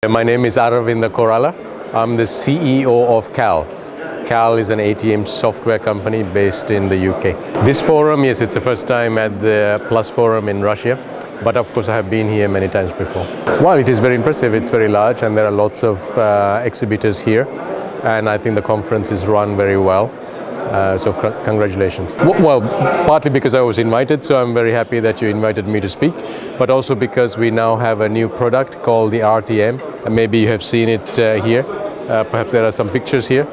My name is Aravinda Korala. I'm the CEO of Kal. Kal is an ATM software company based in the UK. This forum, yes, it's the first time at the PLAS forum in Russia, but of course I have been here many times before. Well, it is very impressive. It's very large and there are lots of exhibitors here, and I think the conference is run very well. So congratulations. Well, partly because I was invited, so I'm very happy that you invited me to speak, but also because we now have a new product called the RTM, and maybe you have seen it here. Perhaps there are some pictures here.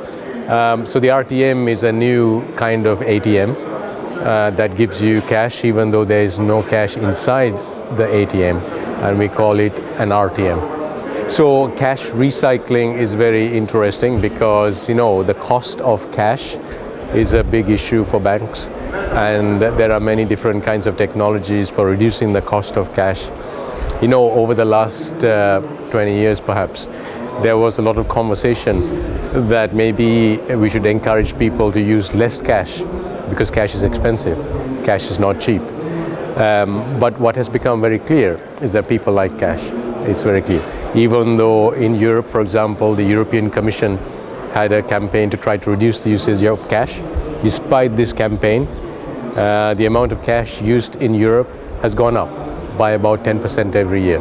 So the RTM is a new kind of ATM that gives you cash even though there is no cash inside the ATM, and we call it an RTM. So cash recycling is very interesting because, you know, the cost of cash is a big issue for banks, and there are many different kinds of technologies for reducing the cost of cash. You know, over the last 20 years perhaps, there was a lot of conversation that maybe we should encourage people to use less cash because cash is expensive, cash is not cheap. But what has become very clear is that people like cash. It's very clear. Even though in Europe, for example, the European Commission had a campaign to try to reduce the usage of cash. Despite this campaign, the amount of cash used in Europe has gone up by about 10% every year.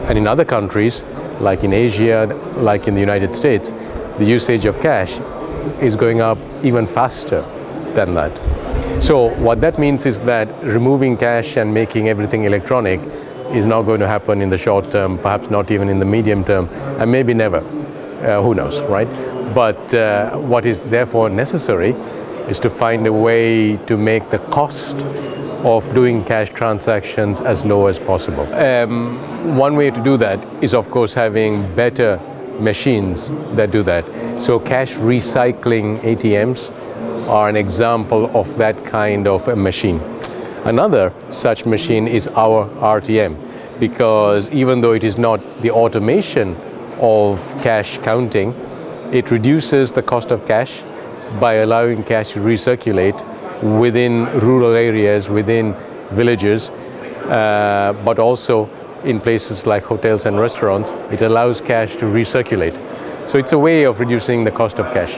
And in other countries, like in Asia, like in the United States, the usage of cash is going up even faster than that. So what that means is that removing cash and making everything electronic is not going to happen in the short term, perhaps not even in the medium term, and maybe never. Who knows, right? But what is therefore necessary is to find a way to make the cost of doing cash transactions as low as possible. One way to do that is, of course, having better machines that do that. So cash recycling ATMs are an example of that kind of a machine. Another such machine is our RTM, because even though it is not the automation of cash counting, it reduces the cost of cash by allowing cash to recirculate within rural areas, within villages, but also in places like hotels and restaurants. It allows cash to recirculate. So it's a way of reducing the cost of cash.